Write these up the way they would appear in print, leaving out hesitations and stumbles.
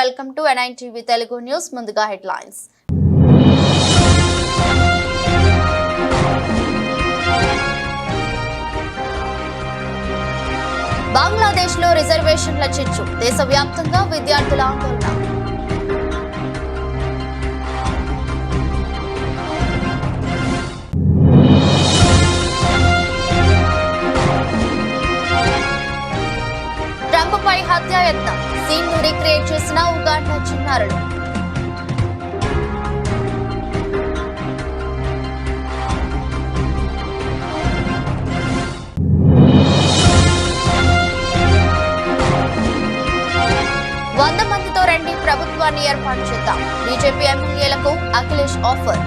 Welcome to N9 TV Telugu news. ముందుగా headlines. Bangladesh లో రిజర్వేషన్ల చిచ్చు, దేశవ్యాప్తంగా విద్యార్థుల ఆందోళన. ట్రంప్ పై హత్యాయత్నం, సీన్ ను రీక్రియేట్ చేసిన ఉగాండా చిన్నారులు. వంద మందితో రండి, ప్రభుత్వాన్ని ఏర్పాటు చేద్దాం. బీజేపీ ఎమ్మెల్యేలకు అఖిలేష్ ఆఫర్.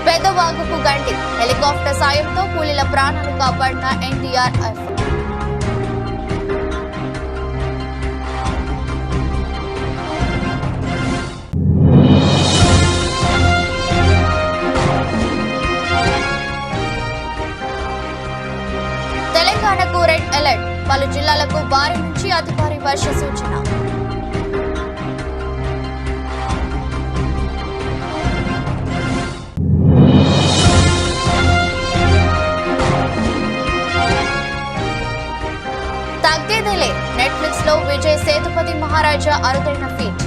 పెద్దవాగుకు గండి, హెలికాప్టర్ సాయంతో కూలీల ప్రాణాలు కాపాడిన NDRF. తెలంగాణకు రెడ్ అలర్ట్, పలు జిల్లాలకు భారీ నుంచి అతి భారీ వర్ష సూచన. తగ్గేదేలే, నెట్ఫ్లిక్స్ లో విజయ్ సేతుపతి మహారాజా అరుదైన ఫీట్.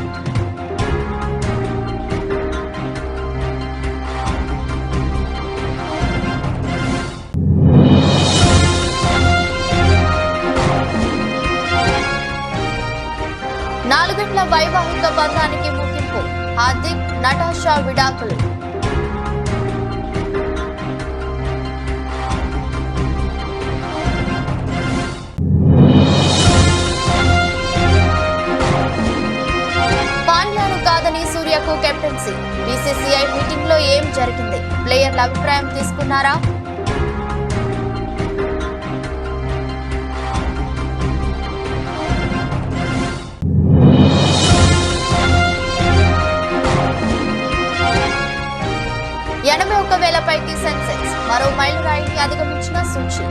నాలుగేళ్ల వైవాహిక బంధానికి ముగింపు, హార్దిక్ నటాషా విడాకులు. పాండ్యాను కాదని సూర్యకు కెప్టెన్సీ, BCCI మీటింగ్ లో ఏం జరిగింది, ప్లేయర్ల అభిప్రాయం తీసుకున్నారా? పైకి సెన్సెక్స్ మరో మైలురాయిని అధిగమించిన సూచీ.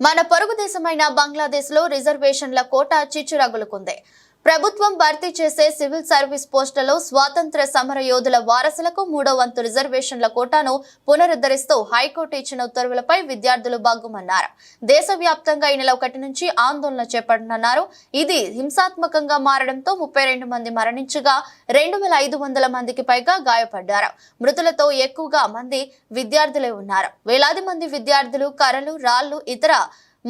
మన పొరుగు దేశమైన బంగ్లాదేశ్ లో రిజర్వేషన్ల కోటా చిచ్చురగులుకుంది. ప్రభుత్వం భర్తీ చేసే సివిల్ సర్వీస్ పోస్టులలో స్వాతంత్ర సమర యోధుల వారసులకు 3వ వంతు రిజర్వేషన్ల కోటాను పునరుద్ధరిస్తూ హైకోర్టు ఇచ్చిన ఉత్తర్వులపై విద్యార్థులు బగ్గుమన్నారు. దేశవ్యాప్తంగా ఈ నెల 1 నుంచి ఆందోళన చేపట్టనున్నారు. ఇది హింసాత్మకంగా మారడంతో 32 మంది మరణించగా 2500 మందికి పైగా గాయపడ్డారు. మృతులతో ఎక్కువగా మంది విద్యార్థులే ఉన్నారు. వేలాది మంది విద్యార్థులు కర్రలు, రాళ్లు, ఇతర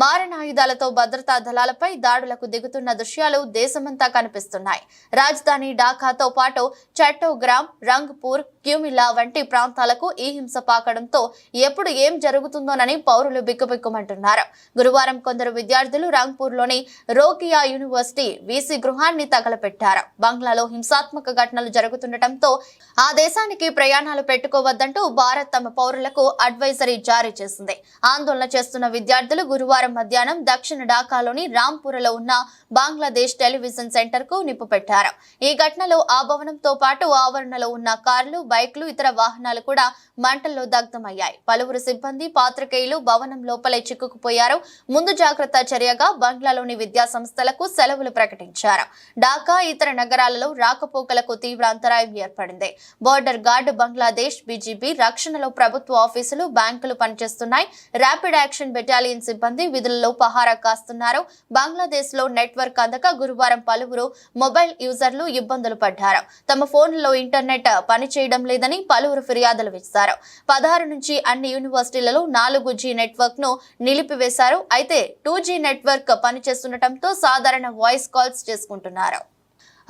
మారణాయుధాలతో భద్రతా దళాలపై దాడులకు దిగుతున్న దృశ్యాలు దేశమంతా కనిపిస్తున్నాయి. రాజధాని ఢాకాతో పాటు చట్టోగ్రామ్, రంగ్పూర్, క్యూమిలా వంటి ప్రాంతాలకు ఈ హింస పాకడంతో ఎప్పుడు ఏం జరుగుతుందోనని పౌరులు బిక్కుబిక్కుమంటున్నారు. గురువారం కొందరు విద్యార్థులు రంగ్పూర్లోని రోకియా యూనివర్సిటీ VC గృహాన్ని తగలపెట్టారు. బంగ్లాలో హింసాత్మక ఘటనలు జరుగుతుండటంతో ఆ దేశానికి ప్రయాణాలు పెట్టుకోవద్దంటూ భారత్ తమ పౌరులకు అడ్వైజరీ జారీ చేసింది. ఆందోళన చేస్తున్న విద్యార్థులు గురువారం మధ్యాహ్నం దక్షిణ ఢాకాలోని రాంపూర్లో ఉన్న బంగ్లాదేశ్ టెలివిజన్ సెంటర్ కు నిప్పు పెట్టారు. ఈ ఘటనలో ఆ భవనంతో పాటు ఆవరణలో ఉన్న కార్లు, బైక్లు, ఇతర వాహనాలు కూడా మంటల్లో దగ్ధమయ్యాయి. పలువురు సిబ్బంది, పాత్రికేయులు భవనం లోపలే చిక్కుకుపోయారు. ముందు జాగ్రత్త చర్యగా బంగ్లాలోని విద్యా సంస్థలకు సెలవులు ప్రకటించారు. ఢాకా, ఇతర నగరాలలో రాకపోకలకు తీవ్ర అంతరాయం ఏర్పడింది. బోర్డర్ గార్డ్, బంగ్లాదేశ్ BGP రక్షణలో ప్రభుత్వ ఆఫీసులు, బ్యాంకులు పనిచేస్తున్నాయి. ర్యాపిడ్ యాక్షన్ బెటాలియన్ సిబ్బంది విధులలో పహారా కాస్తున్నారు. బంగ్లాదేశ్ లో నెట్వర్క్ అందక గురువారం పలువురు మొబైల్ యూజర్లు ఇబ్బందులు పడ్డారు. తమ ఫోన్లలో ఇంటర్నెట్ పనిచేయడం లేదని పలువురు ఫిర్యాదులు ఇచ్చారు. 16 నుంచి అన్ని యూనివర్సిటీలలో 4G నెట్వర్క్ ను నిలిపివేశారు. అయితే 2G నెట్వర్క్ పనిచేస్తుండటంతో సాధారణ వాయిస్ కాల్స్ చేసుకుంటున్నారు.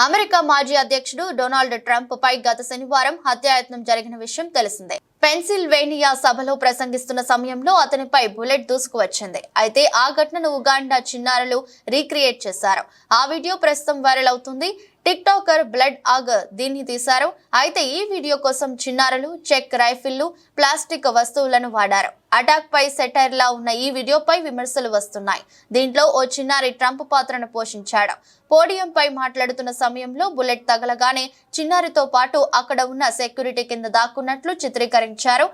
అమెరికా మాజీ అధ్యక్షుడు డొనాల్డ్ ట్రంప్ పై గత శనివారం హత్యాయత్నం జరిగిన విషయం తెలిసిందే. పెన్సిల్వేనియా సభలో ప్రసంగిస్తున్న సమయంలో అతనిపై బుల్లెట్ దూసుకువచ్చింది. అయితే ఆ ఘటనను ఉగాండా చిన్నారులు రీక్రియేట్ చేశారు. ఆ వీడియో ప్రస్తుతం వైరల్ అవుతుంది. టిక్ టాకర్ బ్లడ్ ఆగర్ దీన్ని తీశారు. అయితే ఈ వీడియో కోసం చిన్నారులు చెక్ రైఫిళ్లు ప్లాస్టిక్ వస్తువులను వాడారు. అటాక్ పై సెటైర్ లా ఉన్న ఈ వీడియోపై విమర్శలు వస్తున్నాయి. దీంట్లో ఓ చిన్నారి ట్రంప్ పాత్రను పోషించాడు. పోడియంపై మాట్లాడుతున్న సమయంలో బుల్లెట్ తగలగానే చిన్నారితో పాటు అక్కడ ఉన్న సెక్యూరిటీ కింద దాక్కున్నట్లు చిత్రీకరించారు.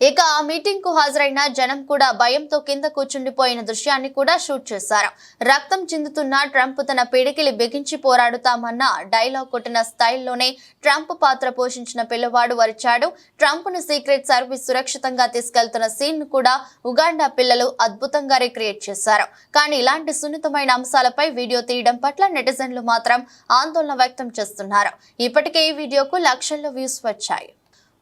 ఇక ఆ మీటింగ్ కు హాజరైన జనం కూడా భయంతో కింద కూర్చుండిపోయిన దృశ్యాన్ని కూడా షూట్ చేశారు. రక్తం చిందుతున్న ట్రంప్ తన పిడికిలి బిగించి పోరాడుతామన్న డైలాగ్ కొట్టిన స్టైల్లోనే ట్రంప్ పాత్ర పోషించిన పిల్లవాడు వరిచాడు. ట్రంప్ ను సీక్రెట్ సర్వీస్ సురక్షితంగా తీసుకెళ్తున్న సీన్ కూడా ఉగాండా పిల్లలు అద్భుతంగా రిక్రియేట్ చేశారు. కానీ ఇలాంటి సున్నితమైన అంశాలపై వీడియో తీయడం పట్ల నెటిజన్లు మాత్రం ఆందోళన వ్యక్తం చేస్తున్నారు. ఇప్పటికే ఈ వీడియోకు లక్షల్లో వ్యూస్ వచ్చాయి.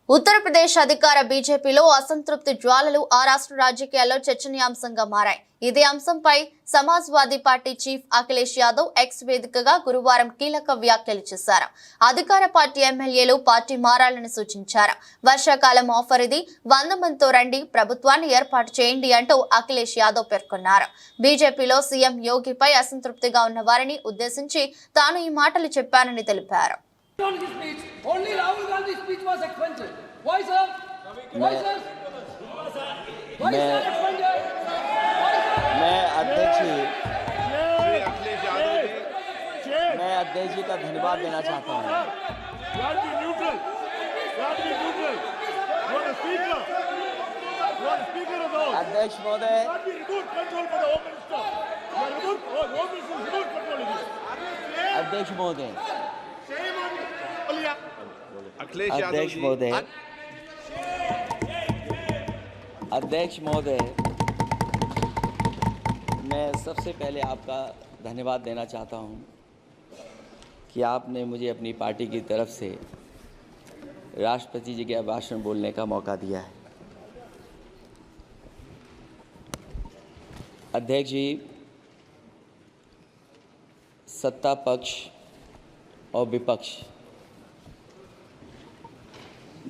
ఉత్తరప్రదేశ్ అధికార బీజేపీలో అసంతృప్తి జ్వాలలు ఆ రాష్ట్ర రాజకీయాల్లో చర్చనీయాంశంగా మారాయి. ఇదే అంశంపై Samajwadi party chief Akhilesh Yadav X వేదికగా గురువారం కీలక వ్యాఖ్యలు చేశారు. అధికార పార్టీ ఎమ్మెల్యేలు పార్టీ మారాలని సూచించారు. వర్షాకాలం ఆఫర్ ఇది, 100 మందితో రండి, ప్రభుత్వాన్ని ఏర్పాటు చేయండి అంటూ అఖిలేష్ యాదవ్ పేర్కొన్నారు. బీజేపీలో సీఎం యోగిపై అసంతృప్తిగా ఉన్న వారిని ఉద్దేశించి తాను ఈ మాటలు చెప్పానని తెలిపారు. Only Rahul Gandhi's speech was expensive. Why, sir? Why, sir? Why, sir? Expensive? मैं अध्यक्ष जी का धन्यवाद देना चाहता हूँ। अध्यक्ष महोदय, अध्यक्ष महोदय, अध्यक्ष महोदय, मैं सबसे पहले आपका धन्यवाद देना चाहता हूं कि आपने मुझे अपनी पार्टी की तरफ से राष्ट्रपति जी के भाषण बोलने का मौका दिया है। अध्यक्ष जी, सत्ता पक्ष और विपक्ष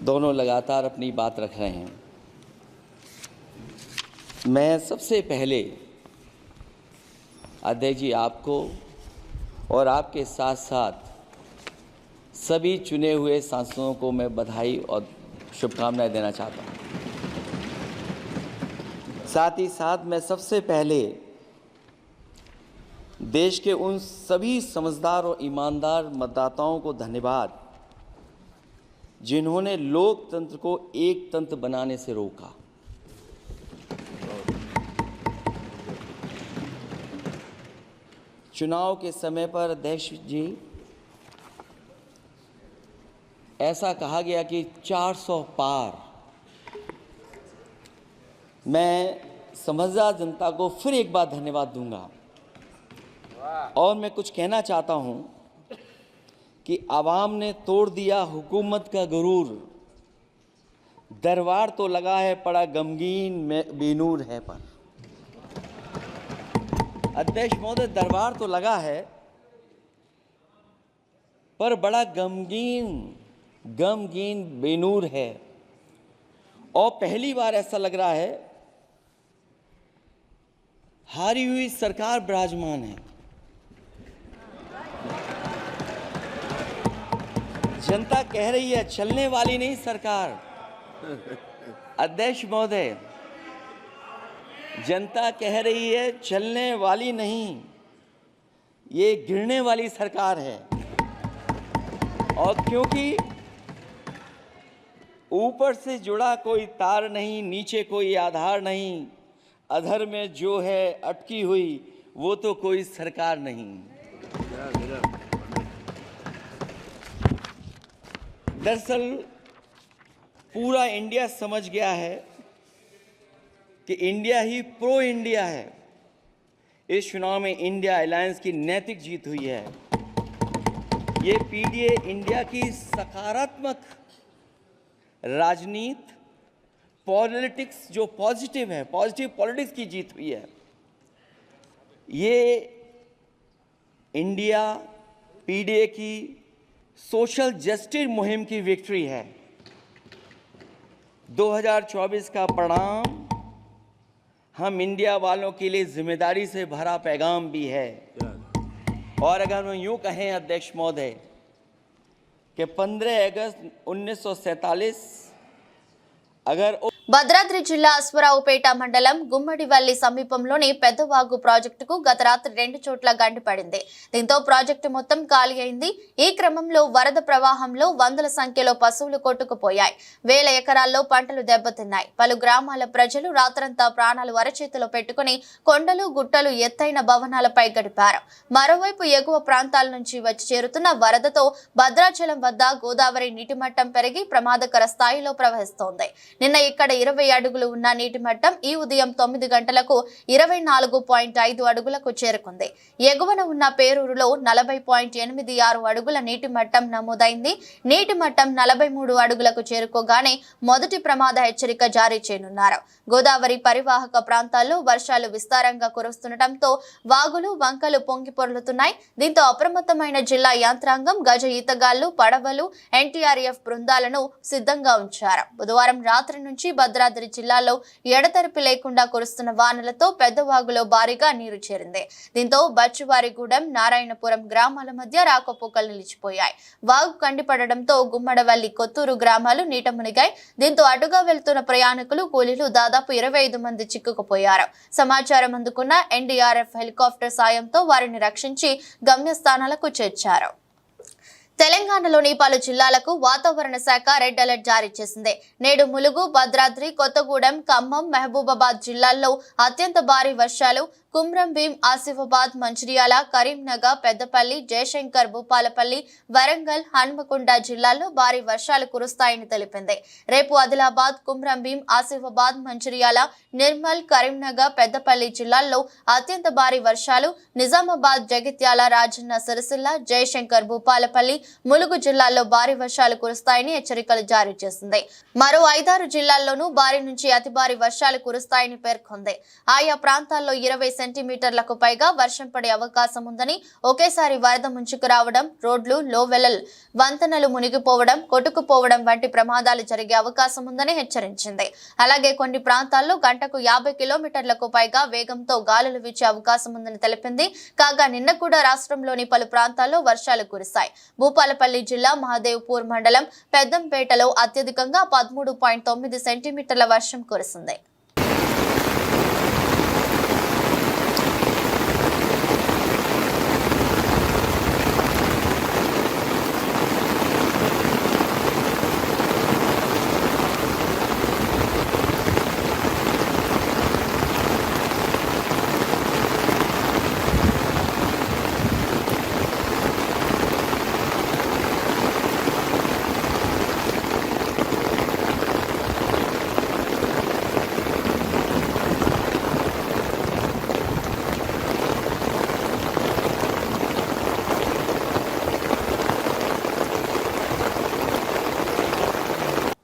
दोनों लगातार अपनी बात रख रहे हैं। मैं सबसे पहले अध्यक्ष जी आपको और आपके साथ साथ सभी चुने हुए सांसदों को मैं बधाई और शुभकामनाएं देना चाहता हूं। साथ ही साथ मैं सबसे पहले देश के उन सभी समझदार और ईमानदार मतदाताओं को धन्यवाद जिन्होंने लोकतंत्र को एक तंत्र बनाने से रोका। चुनाव के समय पर अध्यक्ष जी ऐसा कहा गया कि 400 पार। मैं समझदार जनता को फिर एक बार धन्यवाद दूंगा और मैं कुछ कहना चाहता हूं कि आवाम ने तोड़ दिया हुकूमत का गुरूर, दरबार तो लगा है पड़ा गमगीन में बेनूर है पर। अध्यक्ष महोदय, दरबार तो लगा है पर बड़ा गमगीन बेनूर है और पहली बार ऐसा लग रहा है हारी हुई सरकार विराजमान है। जनता कह रही है चलने वाली नहीं सरकार। अध्यक्ष महोदय, जनता कह रही है चलने वाली नहीं, ये गिरने वाली सरकार है। और क्योंकि ऊपर से जुड़ा कोई तार नहीं, नीचे कोई आधार नहीं, अधर में जो है अटकी हुई वो तो कोई सरकार नहीं। दरअसल पूरा इंडिया समझ गया है कि इंडिया ही प्रो इंडिया है। इस चुनाव में इंडिया अलायंस की नैतिक जीत हुई है। ये पीडीए इंडिया की सकारात्मक राजनीति, पॉलिटिक्स जो पॉजिटिव है, पॉजिटिव पॉलिटिक्स की जीत हुई है। ये इंडिया पीडीए की सोशल जस्टिस मुहिम की विक्ट्री है। 2024 का परिणाम हम इंडिया वालों के लिए जिम्मेदारी से भरा पैगाम भी है। और अगर हम यूँ कहें अध्यक्ष महोदय कि 15 अगस्त 1947 अगर భద్రాద్రి జిల్లా అశ్వరావుపేట మండలం గుమ్మడివల్లి సమీపంలోని పెద్దవాగు ప్రాజెక్టుకు గత రాత్రి 2 చోట్ల గండి పడింది. దీంతో ప్రాజెక్టు మొత్తం ఖాళీ అయింది. ఈ క్రమంలో వరద ప్రవాహంలో వందల సంఖ్యలో పశువులు కొట్టుకుపోయాయి. వేల ఎకరాల్లో పంటలు దెబ్బతిన్నాయి. పలు గ్రామాల ప్రజలు రాత్రంతా ప్రాణాలు అరచేతిలో పెట్టుకుని కొండలు గుట్టలు ఎత్తైన భవనాలపై గడిపారు. మరోవైపు ఎగువ ప్రాంతాల నుంచి వచ్చి చేరుతున్న వరదతో భద్రాచలం వద్ద గోదావరి నీటిమట్టం పెరిగి ప్రమాదకర స్థాయిలో ప్రవహిస్తోంది. నిన్న ఇక్కడ 20 అడుగులు ఉన్న నీటి మట్టం ఈ ఉదయం 9 గంటలకు 24.5 అడుగులకు చేరుకుంది. ఎగువన ఉన్న పేరూరులో 40.86 అడుగుల నీటి మట్టం నమోదైంది. నీటి మట్టం 43 అడుగులకు చేరుకోగానే మొదటి ప్రమాద హెచ్చరిక జారీ చేయనున్నారు. గోదావరి పరివాహక ప్రాంతాల్లో వర్షాలు విస్తారంగా కురుస్తుండటంతో వాగులు వంకలు పొంగి పొర్లుతున్నాయి. దీంతో అప్రమత్తమైన జిల్లా యంత్రాంగం గజ ఈతగాళ్లు, పడవలు, ఎన్టీఆర్ఎఫ్ బృందాలను సిద్ధంగా ఉంచారు. బుధవారం రాత్రి నుంచి భద్రాద్రి జిల్లాలో ఎడతెరిపి లేకుండా కురుస్తున్న వానలతో పెద్దవాగులో భారీగా నీరు చేరింది. దీంతో బచ్చువారిగూడెం, నారాయణపురం గ్రామాల మధ్య రాకపోకలు నిలిచిపోయాయి. వాగు కండిపడడంతో గుమ్మడవల్లి, కొత్తూరు గ్రామాలు నీట మునిగాయి. దీంతో అటుగా వెళ్తున్న ప్రయాణికులు, కూలీలు దాదాపు 25 మంది చిక్కుకుపోయారు. సమాచారం అందుకున్న ఎన్డీఆర్ఎఫ్ హెలికాప్టర్ సాయంతో వారిని రక్షించి గమ్యస్థానాలకు చేర్చారు. తెలంగాణలోని పలు జిల్లాలకు వాతావరణ శాఖ రెడ్ అలర్ట్ జారీ చేసింది. నేడు ములుగు, భద్రాద్రి, కొత్తగూడెం, ఖమ్మం, మహబూబాబాద్ జిల్లాల్లో అత్యంత భారీ వర్షాలు, కుమ్రంభీం, ఆసిఫాబాద్, మంచిర్యాల, కరీంనగర్, పెద్దపల్లి, జయశంకర్, భూపాలపల్లి, వరంగల్, హన్మకొండ జిల్లాల్లో భారీ వర్షాలు కురుస్తాయని తెలిపింది. రేపు ఆదిలాబాద్, కుమ్రంభీం, ఆసిఫాబాద్, మంచిర్యాల, నిర్మల్, కరీంనగర్, పెద్దపల్లి జిల్లాల్లో అత్యంత భారీ వర్షాలు, నిజామాబాద్, జగిత్యాల, రాజన్న సిరిసిల్ల, జయశంకర్, భూపాలపల్లి, ములుగు జిల్లాల్లో భారీ వర్షాలు కురుస్తాయని హెచ్చరికలు జారీ చేసింది. మరో 5-6 జిల్లాల్లోనూ భారీ నుంచి అతి భారీ వర్షాలు కురుస్తాయని పేర్కొంది. ఆయా ప్రాంతాల్లో 20 సెంటీమీటర్లకు పైగా వర్షం పడే అవకాశం ఉందని, ఒకేసారి వరద ముంచుకు రావడం, రోడ్లు, లోవెలల్ వంతెనలు మునిగిపోవడం, కొట్టుకుపోవడం వంటి ప్రమాదాలు జరిగే అవకాశం ఉందని హెచ్చరించింది. అలాగే కొన్ని ప్రాంతాల్లో గంటకు 50 కిలోమీటర్లకు పైగా వేగంతో గాలులు వీచే అవకాశం ఉందని తెలిపింది. కాగా నిన్న కూడా రాష్ట్రంలోని పలు ప్రాంతాల్లో వర్షాలు కురిశాయి. భూపాలపల్లి జిల్లా మహదేవ్పూర్ మండలం పెద్దంపేటలో అత్యధికంగా 13.9 సెంటీమీటర్ల వర్షం కురిసింది.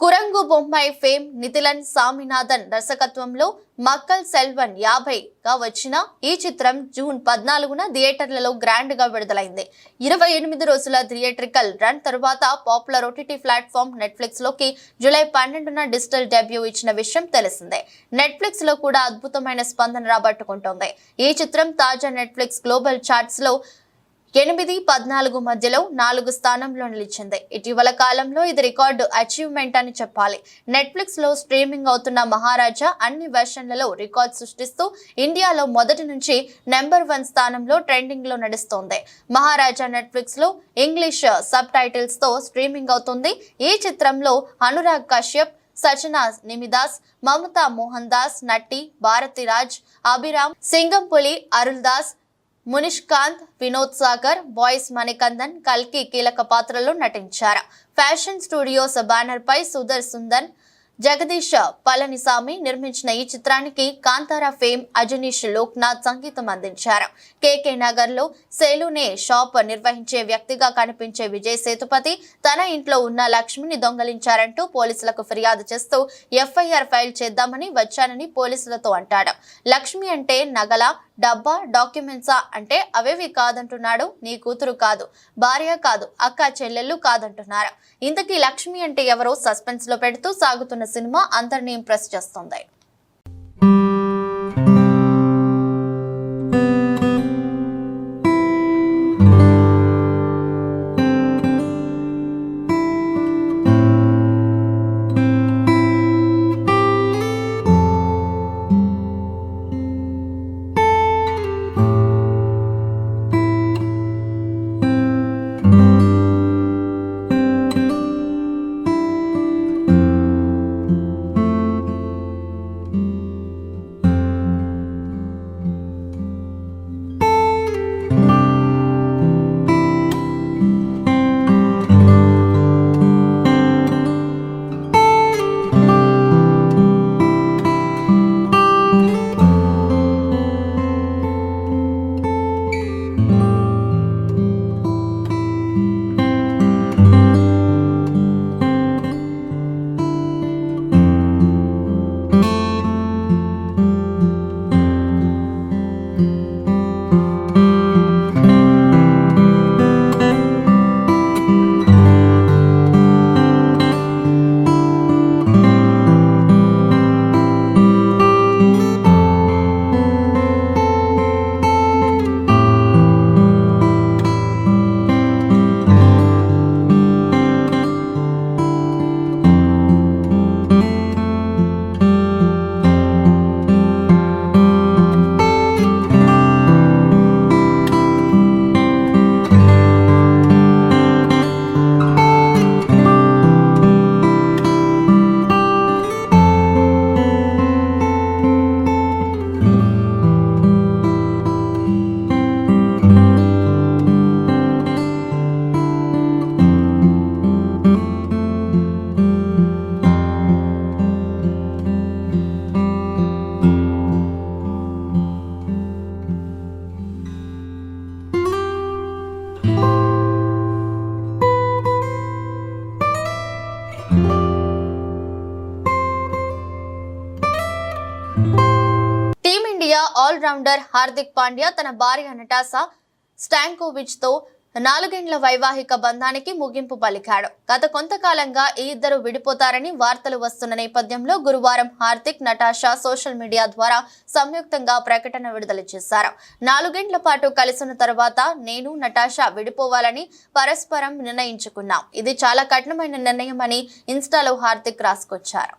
కురంగు బొమ్మాయి ఫేమ్ నితిలన్ సామినాథన్ దర్శకత్వంలో మక్కల్ సెల్వన్ 50గా వచ్చిన ఈ చిత్రం జూన్ 14న థియేటర్లలో గ్రాండ్ గా విడుదలైంది. 28 రోజుల థియేట్రికల్ రన్ తరువాత పాపులర్ ఓటీటీ ప్లాట్ఫామ్ నెట్ఫ్లిక్స్ లోకి జూలై 12న డిజిటల్ డెబ్యూ ఇచ్చిన విషయం తెలిసిందే. నెట్ఫ్లిక్స్ లో కూడా అద్భుతమైన స్పందన రాబట్టుకుంటోంది. ఈ చిత్రం తాజా నెట్ఫ్లిక్స్ గ్లోబల్ చార్ట్స్ లో 8-14 మధ్యలో 4 స్థానంలో నిలిచింది. ఇటీవల కాలంలో ఇది రికార్డు అచీవ్మెంట్ అని చెప్పాలి. నెట్ఫ్లిక్స్ లో స్ట్రీమింగ్ అవుతున్న మహారాజా అన్ని వెర్షన్లలో రికార్డ్ సృష్టిస్తూ ఇండియాలో మొదటి నుంచి నెంబర్ 1 స్థానంలో ట్రెండింగ్ లో నడుస్తోంది. మహారాజా నెట్ఫ్లిక్స్ లో ఇంగ్లీష్ సబ్ టైటిల్స్ తో స్ట్రీమింగ్ అవుతుంది. ఈ చిత్రంలో అనురాగ్ కశ్యప్, సచనా నిమిదాస్, మమతా మోహన్ దాస్, నట్టి భారతిరాజ్, అభిరామ్, సింగంపులి, అరుల్ దాస్, మునిష్కాంత్, వినోద్ సాగర్, బాయ్స్ మణికందన్, కల్కి కీలక పాత్రలో నటించారు. ఫ్యాషన్ స్టూడియోస్ బ్యానర్ పై సుధర్ సుందన్, జగదీష్ పళనిసామి నిర్మించిన ఈ చిత్రానికి కాంతారా ఫేమ్ అజనీష్ లోక్నాథ్ సంగీతం అందించారు. కేకే నగర్ లో సెలూనే షాప్ నిర్వహించే వ్యక్తిగా కనిపించే విజయ్ సేతుపతి తన ఇంట్లో ఉన్న లక్ష్మిని దొంగలించారంటూ పోలీసులకు ఫిర్యాదు చేస్తూ ఎఫ్ఐఆర్ ఫైల్ చేద్దామని వచ్చానని పోలీసులతో అంటాడు. లక్ష్మి అంటే నగల, డబ్బా, డాక్యుమెంట్సా అంటే అవేవి కాదంటున్నాడు. నీ కూతురు కాదు, భార్య కాదు, అక్క చెల్లెళ్ళు కాదంటున్నారు. ఇంతకీ లక్ష్మి అంటే ఎవరో సస్పెన్స్ లో పెడుతూ సాగుతున్న సినిమా అందరినీ ఇంప్రెస్ చేస్తుంది. ఆల్రౌండర్ హార్దిక్ పాండ్యా తన భార్య నటాషా స్టాంకోవిచ్ తో 4 ఏళ్ల వైవాహిక బంధానికి ముగింపు పలికాడు. గత కొంతకాలంగా ఈ ఇద్దరు విడిపోతారని వార్తలు వస్తున్న నేపథ్యంలో గురువారం హార్దిక్, నటాషా సోషల్ మీడియా ద్వారా సంయుక్తంగా ప్రకటన విడుదల చేశారు. 4 ఏళ్ల పాటు కలిసిన తర్వాత నేను, నటాషా విడిపోవాలని పరస్పరం నిర్ణయించుకున్నాం. ఇది చాలా కఠినమైన నిర్ణయం అని ఇన్స్టాలో హార్దిక్ రాసుకొచ్చారు.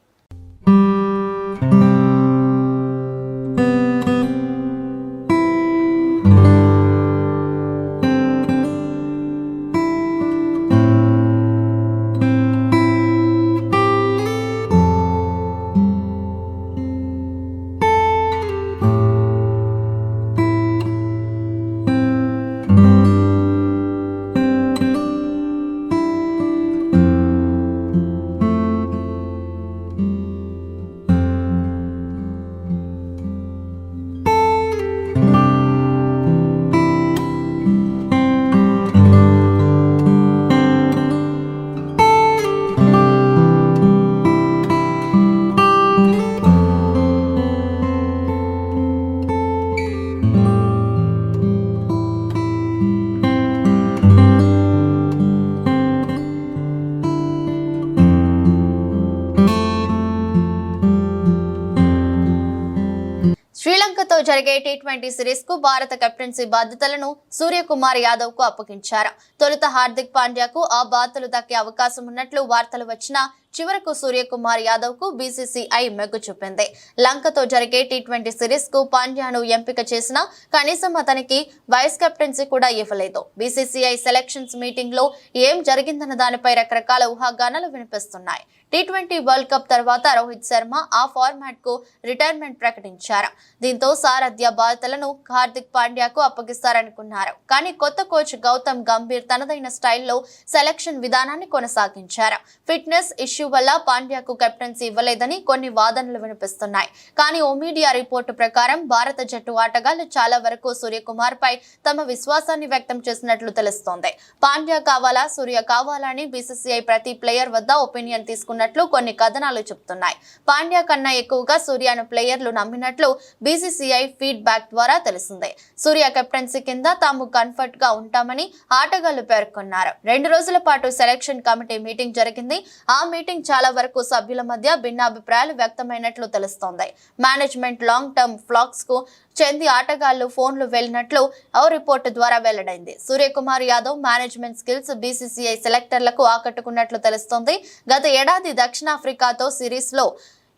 శ్రీలంకతో జరిగే టీ20 సిరీస్ కు భారత కెప్టెన్సీ బాధ్యతలను సూర్యకుమార్ యాదవ్ కు అప్పగించారు. తొలుత హార్దిక్ పాండ్యాకు ఆ బాధ్యతలు దక్కే అవకాశం ఉన్నట్లు వార్తలు వచ్చినా చివరకు సూర్యకుమార్ యాదవ్ కు బీసీసీఐ మెగ్గు చూపింది. లంకతో జరిగే టీ20 సిరీస్ కు పాండ్యాను ఎంపిక చేసినా కనీసం అతనికి వైస్ కెప్టెన్సీ కూడా ఇవ్వలేదు. బీసీసీఐ సెలక్షన్స్ మీటింగ్ లో ఏం జరిగిందన్న దానిపై రకరకాల ఊహాగానాలు వినిపిస్తున్నాయి. టీ20 వరల్డ్ కప్ తర్వాత రోహిత్ శర్మ ఆ ఫార్మాట్ కు రిటైర్మెంట్ ప్రకటించారు. దీంతో సారథ్య బాధ్యతలను హార్దిక్ పాండ్యాకు అప్పగిస్తారనుకున్నారు. కానీ కొత్త కోచ్ గౌతమ్ గంభీర్ తనదైన స్టైల్లో సెలక్షన్ విధానాన్ని కొనసాగించారు. ఫిట్నెస్ ఇష్యూ వల్ల పాండ్యాకు కెప్టెన్సీ ఇవ్వలేదని కొన్ని వాదనలు వినిపిస్తున్నాయి. కానీ ఓ మీడియా రిపోర్టు ప్రకారం భారత జట్టు ఆటగాళ్లు చాలా వరకు సూర్యకుమార్ పై తమ విశ్వాసాన్ని వ్యక్తం చేసినట్లు తెలుస్తోంది. పాండ్యా కావాలా, సూర్య కావాలా అని బీసీసీఐ ప్రతి ప్లేయర్ వద్ద ఒపీనియన్ తీసుకున్నట్లు కొన్ని కథనాలు చెబుతున్నాయి. పాండ్యా కన్నా ఎక్కువగా సూర్యను ప్లేయర్లు నమ్మినట్లు బీసీసీఐ ఫీడ్బ్యాక్ ద్వారా తెలిసిందే. సూర్య కెప్టెన్సీ కింద తాము కంఫర్ట్ గా ఉంటామని ఆటగాళ్లు పేర్కొన్నారు. 2 రోజుల పాటు సెలక్షన్ కమిటీ మీటింగ్ జరిగింది. ఆ మీటింగ్ చాలా వరకు సభ్యుల మధ్య భిన్నాభిప్రాయాలు వ్యక్తమైనట్లు తెలుస్తోంది. మేనేజ్మెంట్ లాంగ్ టర్మ్ ఫ్లాక్స్ కు చెంది ఆటగాళ్లు ఫోన్లు వెళ్లినట్లు ఓ రిపోర్టు ద్వారా వెల్లడైంది. Suryakumar Yadav management skills BCCI సెలెక్టర్లకు ఆకట్టుకున్నట్లు తెలుస్తోంది. గత ఏడాది దక్షిణాఫ్రికాతో సిరీస్ లో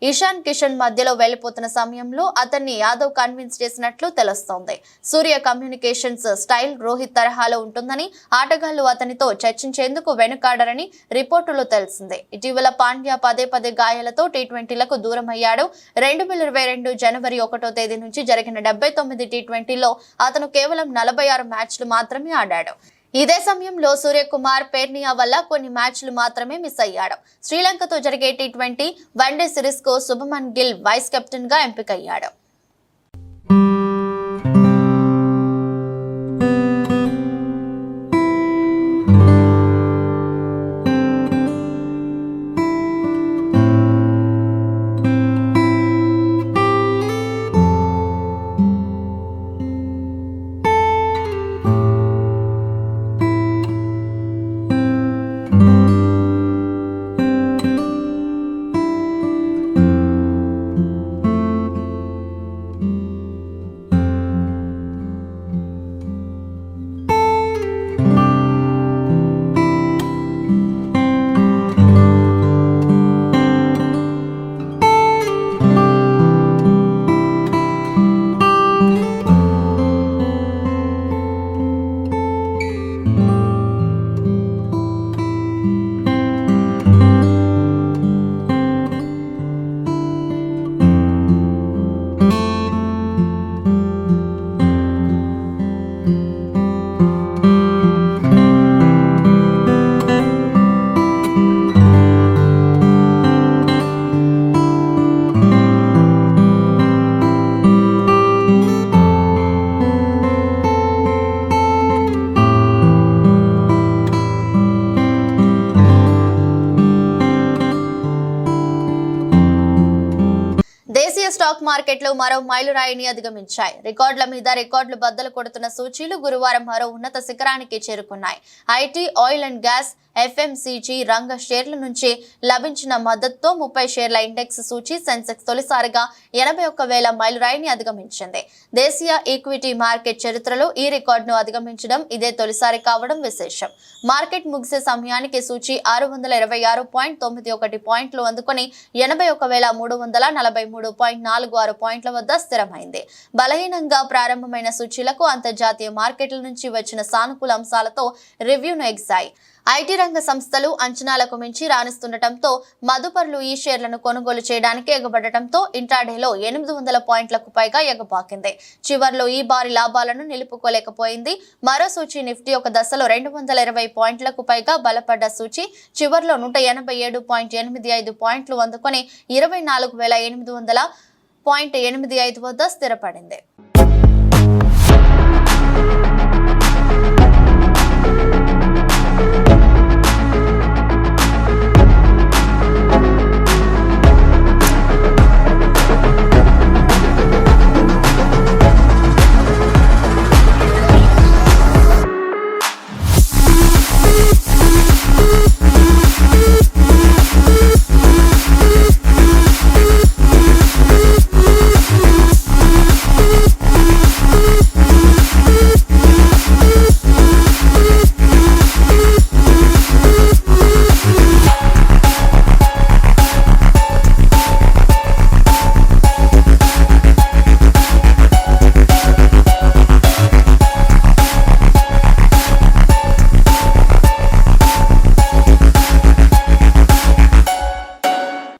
ఇషాన్ కిషన్ మధ్యలో వెళ్లిపోతున్న సమయంలో అతన్ని యాదవ్ కన్విన్స్ చేసినట్లు తెలుస్తోంది. సూర్య కమ్యూనికేషన్స్ స్టైల్ రోహిత్ తరహాలో ఉంటుందని, ఆటగాళ్లు అతనితో చర్చించేందుకు వెనుకాడరని రిపోర్టులో తెలిసింది. ఇటీవల పాండ్యా పదే గాయాలతో టీ20లకు దూరమయ్యాడు. 2022 జనవరి 1వ తేదీ నుంచి జరిగిన 79 టీ20లో అతను కేవలం 46 మ్యాచ్లు మాత్రమే ఆడాడు. ఇదే సమయంలో సూర్యకుమార్ పెర్నియా వల్ల కొన్ని మ్యాచ్లు మాత్రమే మిస్ అయ్యాడు. శ్రీలంకతో జరిగే టీ20 వన్డే సిరీస్ కు శుభమన్ గిల్ వైస్ కెప్టెన్ గా ఎంపికయ్యాడు. స్టాక్ మార్కెట్లు మరో మైలురాయిని అధిగమించాయి. రికార్డుల మీద రికార్డులు బద్దలు కొడుతున్న సూచీలు గురువారం మరో ఉన్నత శిఖరానికి చేరుకున్నాయి. IT, oil and gas, FMCG రంగ షేర్ల నుంచి లభించిన మద్దతుతో 30 షేర్ల ఇండెక్స్ సూచీ సెన్సెక్స్ తొలిసారిగా 81,000 మైలురాయిని అధిగమించింది. దేశీయ ఈక్విటీ మార్కెట్ చరిత్రలో ఈ రికార్డును అధిగమించడం ఇదే తొలిసారి కావడం విశేషం. మార్కెట్ ముగిసే సమయానికి సూచీ 626.91 పాయింట్లు అందుకొని 81,343.46 పాయింట్ల వద్ద స్థిరమైంది. బలహీనంగా ప్రారంభమైన సూచీలకు అంతర్జాతీయ మార్కెట్ల నుంచి వచ్చిన సానుకూల అంశాలతో రివ్యూను ఎగిశాయి. ఐటీ రంగ సంస్థలు అంచనాలకు మించి రాణిస్తుండటంతో మదుపర్లు ఈ షేర్లను కొనుగోలు చేయడానికి ఎగబడటంతో ఇంట్రాడేలో 800 పాయింట్లకు పైగా ఎగపాకింది. చివర్లో ఈ భారీ లాభాలను నిలుపుకోలేకపోయింది. మరో సూచీ నిఫ్టీ ఒక దశలో 220 పాయింట్లకు పైగా బలపడ్డ సూచీ చివర్లో 187.85 పాయింట్లు అందుకొని 24,800.85 వద్ద స్థిరపడింది.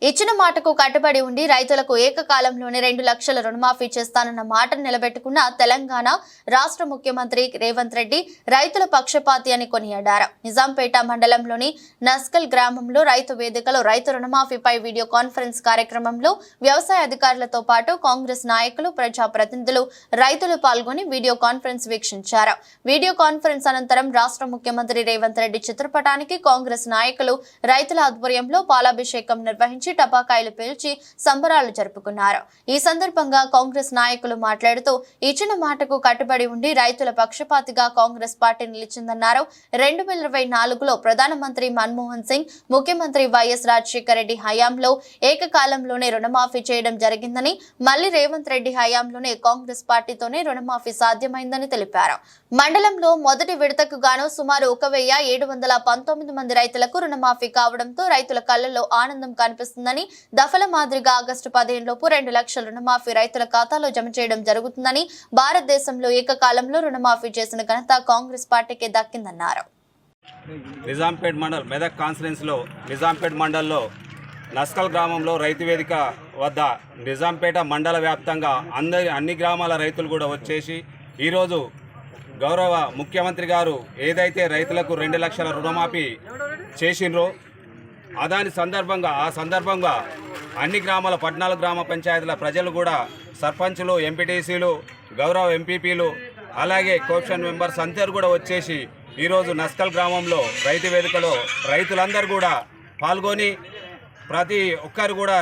ఇచ్చిన మాటకు కట్టుబడి ఉండి రైతులకు ఏకకాలంలోనే 2 లక్షల రుణమాఫీ చేస్తానన్న మాటను నిలబెట్టుకున్న తెలంగాణ రాష్ట్ర ముఖ్యమంత్రి రేవంత్ రెడ్డి రైతుల పక్షపాతి అని కొనియాడారు. నిజాంపేట మండలంలోని నస్కల్ గ్రామంలో రైతు వేదికలో రైతు రుణమాఫీపై వీడియో కాన్ఫరెన్స్ కార్యక్రమంలో వ్యవసాయ అధికారులతో పాటు కాంగ్రెస్ నాయకులు, ప్రజాప్రతినిధులు, రైతులు పాల్గొని వీడియో కాన్ఫరెన్స్ వీక్షించారు. వీడియో కాన్ఫరెన్స్ అనంతరం రాష్ట్ర ముఖ్యమంత్రి రేవంత్ రెడ్డి చిత్రపటానికి కాంగ్రెస్ నాయకులు రైతుల ఆధ్వర్యంలో పాలాభిషేకం నిర్వహించి టపాకాయలు పేల్చి సంబరాలు జరుపుకున్నారు. ఈ సందర్భంగా కాంగ్రెస్ నాయకులు మాట్లాడుతూ ఇచ్చిన మాటకు కట్టుబడి ఉండి రైతుల పక్షపాతిగా కాంగ్రెస్ పార్టీ నిలిచిందన్నారు. 2024లో ప్రధానమంత్రి మన్మోహన్ సింగ్, ముఖ్యమంత్రి వైఎస్ రాజశేఖర రెడ్డి హయాంలో ఏకకాలంలోనే రుణమాఫీ చేయడం జరిగిందని, మళ్లీ రేవంత్ రెడ్డి హయాంలోనే కాంగ్రెస్ పార్టీతోనే రుణమాఫీ సాధ్యమైందని తెలిపారు. మండలంలో మొదటి విడతకు గాను సుమారు 1,719 మంది రైతులకు రుణమాఫీ కావడంతో రైతుల కళ్లలో ఆనందం కనిపిస్తుందని, దఫల మాదిరిగా ఆగస్టు 15 లోపు 2 లక్షల రుణమాఫీ రైతుల ఖాతాలో జమ చేయడం జరుగుతుందని, భారతదేశంలో ఏకకాలంలో రుణమాఫీ చేసిన ఘనత కాంగ్రెస్ పార్టీకి దక్కిందన్నారు. నిజాంపేట్ మండల్ మెదక్ కాన్ఫరెన్స్లో నిజాంపేట్ మండల్లో నస్కల్ గ్రామంలో రైతు వేదిక వద్ద నిజాంపేట మండల వ్యాప్తంగా అన్ని గ్రామాల రైతులు కూడా వచ్చేసి ఈరోజు గౌరవ ముఖ్యమంత్రి గారు ఏదైతే రైతులకు 2 లక్షల రుణమాఫీ చేసిండ్రో ఆ సందర్భంగా అన్ని గ్రామాల 14 గ్రామ పంచాయతీల ప్రజలు కూడా సర్పంచులు, ఎంపీటీసీలు, గౌరవ ఎంపీపీలు, అలాగే కోఆప్షన్ మెంబర్స్ అందరూ కూడా వచ్చేసి ఈరోజు నస్కల్ గ్రామంలో రైతు వేదికలో రైతులందరూ కూడా పాల్గొని ప్రతి ఒక్కరు కూడా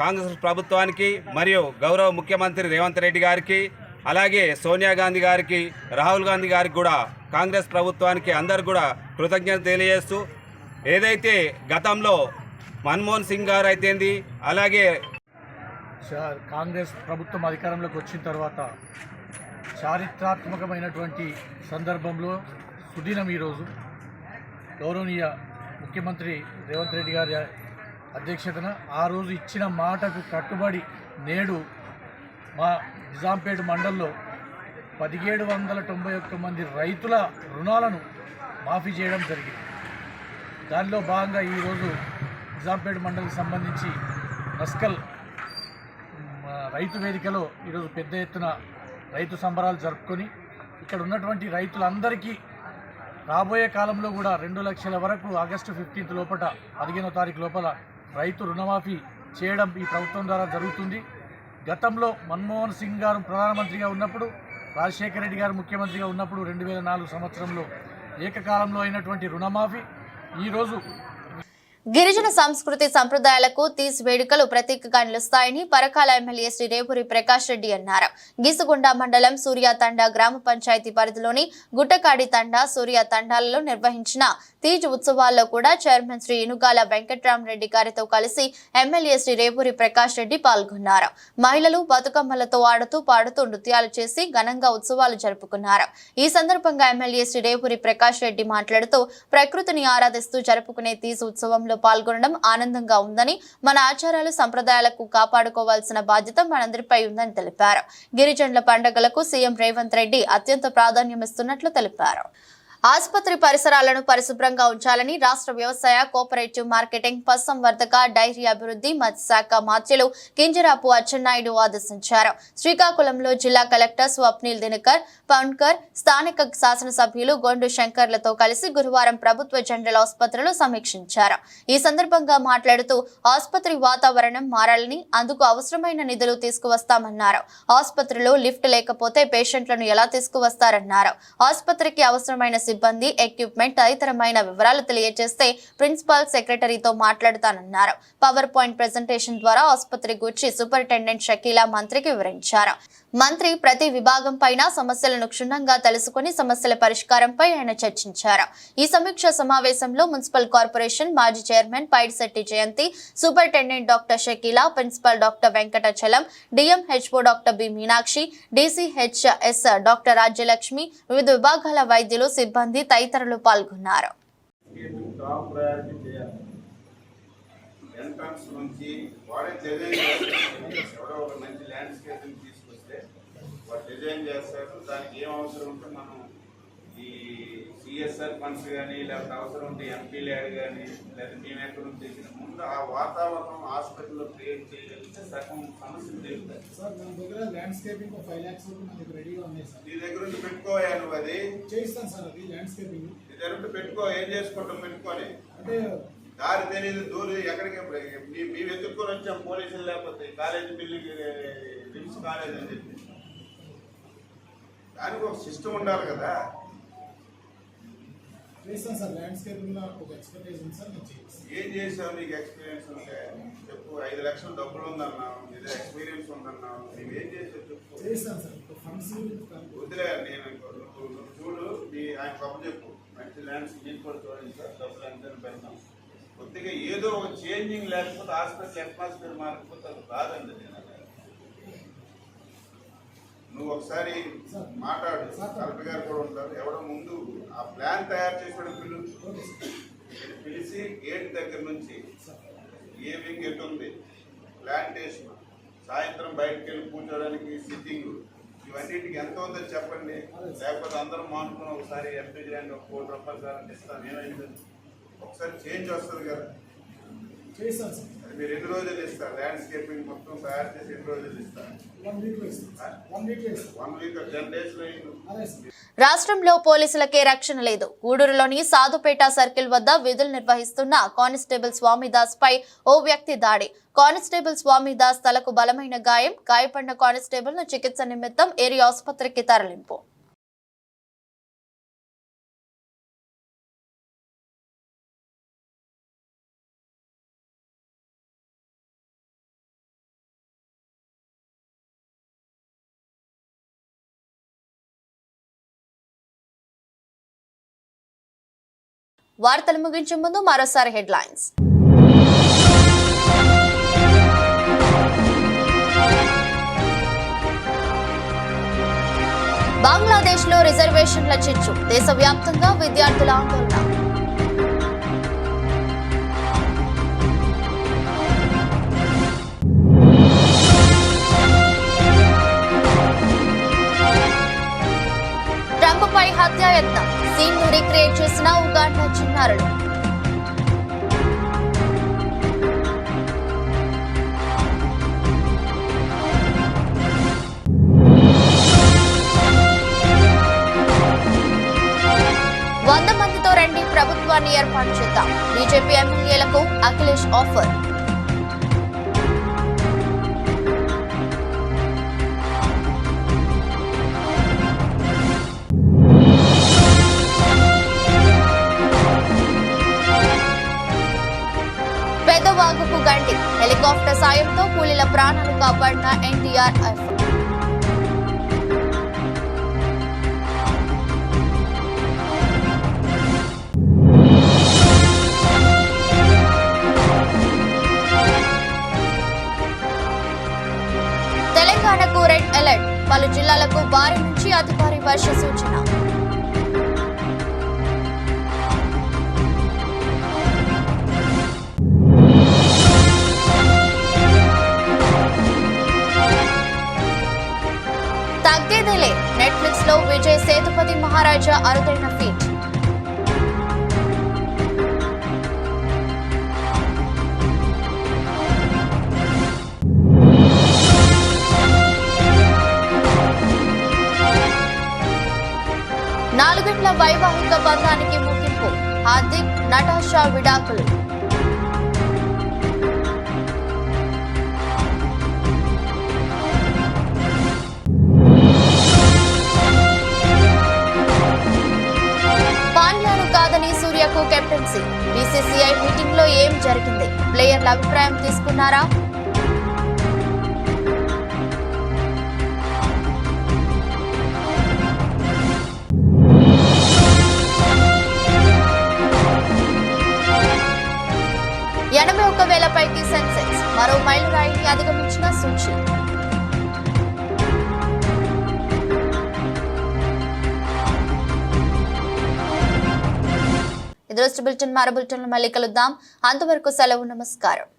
కాంగ్రెస్ ప్రభుత్వానికి మరియు గౌరవ ముఖ్యమంత్రి రేవంత్ రెడ్డి గారికి, అలాగే సోనియా గాంధీ గారికి, రాహుల్ గాంధీ గారికి కూడా కాంగ్రెస్ ప్రభుత్వానికి అందరు కూడా కృతజ్ఞత తెలియజేస్తూ ఏదైతే గతంలో మన్మోహన్ సింగ్ గారు అయితేంది, అలాగే కాంగ్రెస్ ప్రభుత్వం అధికారంలోకి వచ్చిన తర్వాత చారిత్రాత్మకమైనటువంటి సందర్భంలో సుదినం ఈరోజు గౌరవనీయ ముఖ్యమంత్రి రేవంత్ రెడ్డి గారి అధ్యక్షతన ఆ రోజు ఇచ్చిన మాటకు కట్టుబడి నేడు మా నిజాంపేట మండల్లో 1791 మంది రైతుల రుణాలను మాఫీ చేయడం జరిగింది. దానిలో భాగంగా ఈరోజు నిజాంపేట మండలికి సంబంధించి నస్కల్ రైతు వేదికలో ఈరోజు పెద్ద ఎత్తున రైతు సంబరాలు జరుపుకొని ఇక్కడ ఉన్నటువంటి రైతులందరికీ రాబోయే కాలంలో కూడా 2 లక్షల వరకు ఆగస్టు 15 లోపల 15వ తారీఖు లోపల రైతు రుణమాఫీ చేయడం ఈ ప్రభుత్వం ద్వారా జరుగుతుంది. గతంలో మన్మోహన్ సింగ్ గారు ప్రధానమంత్రిగా ఉన్నప్పుడు, రాజశేఖర రెడ్డి గారు ముఖ్యమంత్రిగా ఉన్నప్పుడు 2004 సంవత్సరంలో ఏకకాలంలో అయినటువంటి రుణమాఫీ ఈరోజు గిరిజన సంస్కృతి సంప్రదాయాలకు తీస్ వేడుకలు ప్రతీకగా నిలుస్తాయని పరకాల ఎమ్మెల్యే శ్రీ రేవూరి ప్రకాష్ రెడ్డి అన్నారు. గీసుగుండ మండలం సూర్య తండా గ్రామ పంచాయతీ పరిధిలోని గుట్టకాడి తండా సూర్య తండాలలో నిర్వహించిన తీజ్ ఉత్సవాల్లో కూడా చైర్మన్ శ్రీ ఇనుగాల వెంకట్రామరెడ్డి గారితో కలిసి ఎమ్మెల్యే శ్రీ రేవూరి ప్రకాష్ రెడ్డి పాల్గొన్నారు. మహిళలు బతుకమ్మలతో ఆడుతూ పాడుతూ నృత్యాలు చేసి ఘనంగా ఉత్సవాలు జరుపుకున్నారు. ఈ సందర్భంగా ఎమ్మెల్యే శ్రీ రేవూరి ప్రకాష్ రెడ్డి మాట్లాడుతూ ప్రకృతిని ఆరాధిస్తూ జరుపుకునే తీజ్ ఉత్సవంలో పాల్గొనడం ఆనందంగా ఉందని, మన ఆచారాలు సంప్రదాయాలకు కాపాడుకోవాల్సిన బాధ్యత మనందరిపై ఉందని తెలిపారు. గిరిజనుల పండుగలకు సీఎం రేవంత్ రెడ్డి అత్యంత ప్రాధాన్యమిస్తున్నట్లు తెలిపారు. ఆసుపత్రి పరిసరాలను పరిశుభ్రంగా ఉంచాలని రాష్ట్ర వ్యవసాయ కోఆపరేటివ్ మార్కెటింగ్ పశుసంవర్ధక డైరీ అభివృద్ధి మత్స్యశాఖ మాత్యులు కింజరాపు అచ్చెన్నాయుడు ఆదేశించారు. శ్రీకాకుళంలో జిల్లా కలెక్టర్ స్వప్నిల్ దినకర్ పౌన్కర్ స్థానిక శాసనసభ్యులు గొండు శంకర్లతో కలిసి గురువారం ప్రభుత్వ జనరల్ ఆసుపత్రిలో సమీక్షించారు. ఈ సందర్భంగా మాట్లాడుతూ ఆసుపత్రి వాతావరణం మారాలని, అందుకు అవసరమైన నిధులు తీసుకువస్తామన్నారు. ఆసుపత్రిలో లిఫ్ట్ లేకపోతే పేషెంట్లను ఎలా తీసుకువస్తారన్నారు. ఆసుపత్రికి అవసరమైన సిబ్బంది, ఎక్విప్మెంట్ తదితరమైన వివరాలు తెలియజేస్తే ప్రిన్సిపల్ సెక్రటరీతో మాట్లాడతానన్నారు. పవర్ పాయింట్ ప్రెజెంటేషన్ ద్వారా ఆసుపత్రి గూర్చి సూపరింటెండెంట్ షకీలా మంత్రికి వివరించారు. మంత్రి ప్రతి విభాగం పైన సమస్యలను క్షుణ్ణంగా తెలుసుకుని సమస్యల పరిష్కారంపై ఆయన చర్చించారు. ఈ సమీక్ష సమావేశంలో మున్సిపల్ కార్పొరేషన్ మాజీ chairman Paidisetti Jayanti, superintendent doctor Shakeela, principal doctor Venkatachalam, DMHO doctor B Meenakshi, DCHS doctor Rajyalakshmi, వివిధ విభాగాల వైద్యులు, సిబ్బంది తదితరులు పాల్గొన్నారు. ఎంట్రన్స్ నుంచి వాడే డిజైన్ ఎవరో ఒక మంచి ల్యాండ్స్కేపింగ్ తీసుకొస్తే వాడు డిజైన్ చేస్తారు. దానికి ఏం అవసరం ఉంటే మనం ఈ సిఎస్ఆర్ ఫండ్స్ కానీ లేకపోతే అవసరం ఉంటే ఎంపీ ల్యాడ్ కానీ లేదా మేము ఎక్కడ నుంచి తెచ్చిన ముందు ఆ వాతావరణం హాస్పిటల్లో క్రియేట్ చేయగలిగితే సగం సమస్యలు తీరుతాయి. సార్ మన దగ్గర ల్యాండ్స్కేపింగ్ 5 lakhs వరకు మన దగ్గర రెడీగా ఉన్నాయి సార్. నీ దగ్గర నుంచి పెట్టుకోయా నువ్వు, అది చేయిస్తాను సార్. అది ల్యాండ్స్కేపింగ్ నీ దగ్గర ఉంటే పెట్టుకో, ఏం చేసుకుంటాం పెట్టుకొని. అంటే దారి తెలియదు, దూరం ఎక్కడికి మేము ఎత్తుక్కొని వచ్చాం పోలీసులు, లేకపోతే కాలేజీ బిల్డింగ్ రిమ్స్ కాలేజ్ అని చెప్పి. దానికి ఒక సిస్టమ్ ఉండాలి కదా. చేస్తాను సార్. ల్యాండ్స్కేపింగ్ లో ఒక ఎక్స్పర్టైజ్ ఉంది సార్. నేను చేస్తాను. ఏం చేసావు, నీకు ఎక్స్పీరియన్స్ ఉంటే చెప్పు. 5 లక్షలు డబ్బులు ఉందన్నావు, ఏదో ఎక్స్పీరియన్స్ ఉందన్నావు, నువ్వేం చేసావు చెప్పు. చేస్తాను సార్. ఫండ్స్ వదిలే, నేను నువ్వు చూడు, ఆయన గొప్ప చెప్పు. మంచి ల్యాండ్స్ మీకు కూడా చూడండి సార్, డబ్బులు ఎంత పెడతాం. కొద్దిగా ఏదో ఒక చేంజింగ్ లేకపోతే హాస్పిటల్ అట్మాస్ఫియర్ మారకపోతే అది రాదండి. నేను నువ్వు ఒకసారి మాట్లాడు, కలెక్టర్ గారు కూడా ఉంటారు. ఎవడో ముందు ఆ ప్లాన్ తయారు చేసిన పిలిచి గేట్ దగ్గర నుంచి ఏ వింగ్ ఎటు ఉంది, ప్లాంటేషన్, సాయంత్రం బయటకు వెళ్ళి కూర్చోడానికి సిట్టింగ్, ఇవన్నిటికి ఎంత ఉందో చెప్పండి. లేకపోతే అందరం మానుకుని ఒకసారి ఎంపీ ల్యాండ్ 1 కోటి రూపాయలు సార్ ఇస్తాను, ఏమైంది ఒకసారి చేంజ్ వస్తుంది కదా. చేస్తాను సార్. అది మీరు ఎన్ని రోజులు ఇస్తారు? ల్యాండ్స్కేపింగ్ మొత్తం తయారు చేసి ఎన్ని రోజులు ఇస్తారు? 1 week ఇస్తాను. 1 week ఇస్తాను. 1 week 10 days లో. అదే సార్. రాష్ట్రంలో పోలీసులకే రక్షణ లేదు. గూడూరులోని సాధుపేట సర్కిల్ వద్ద విధులు నిర్వహిస్తున్న కానిస్టేబుల్ స్వామిదాస్ పై ఓ వ్యక్తి దాడి. కానిస్టేబుల్ స్వామిదాస్ తలకు బలమైన గాయం. గాయపడిన కానిస్టేబుల్ ను చికిత్స నిమిత్తం ఏరియా ఆసుపత్రికి తరలింపు. వార్తలు ముగించే ముందు మరోసారి హెడ్లైన్స్. బంగ్లాదేశ్లో రిజర్వేషన్ల చిచ్చు. దేశవ్యాప్తంగా విద్యార్థుల ఆందోళన. ట్రంప్పై హత్యాయత్నం. సీన్ను రీక్రియేట్ చేసిన ఉగాండా చిన్నారులు. మందితో రండి, ప్రభుత్వాన్ని ఏర్పాటు చేద్దాం. బీజేపీ ఎమ్మెల్యేలకు అఖిలేష్ ఆఫర్. హెలికాప్టర్ సాయంతో కూలీల ప్రాణాలు కాపాడిన ఎన్డీఆర్ఎఫ్. తెలంగాణకు రెడ్ అలర్ట్, పలు జిల్లాలకు భారీ నుంచి అతి భారీ వర్ష సూచన. తగ్గేదేలే, నెట్ఫ్లిక్స్ లో విజయ్ సేతుపతి మహారాజా అరుదైన ఫీట్. నాలుగేళ్ల వైవాహిక బంధానికి ముగింపు, హార్దిక్ నటాషా విడాకులు. పాండ్యాను కాదని సూర్యకు కెప్టెన్సీ, బీసీసీఐ మీటింగ్ లో ఏం జరిగింది, ప్లేయర్ల అభిప్రాయం తీసుకున్నారా? పైకి సెన్సెక్స్ మరో మైలురాయిని అధిగమించిన సూచి. ఇది బులెటిన్, మరో బులెటిన్ మళ్ళీ కలుద్దాం. అంతవరకు సెలవు, నమస్కారం.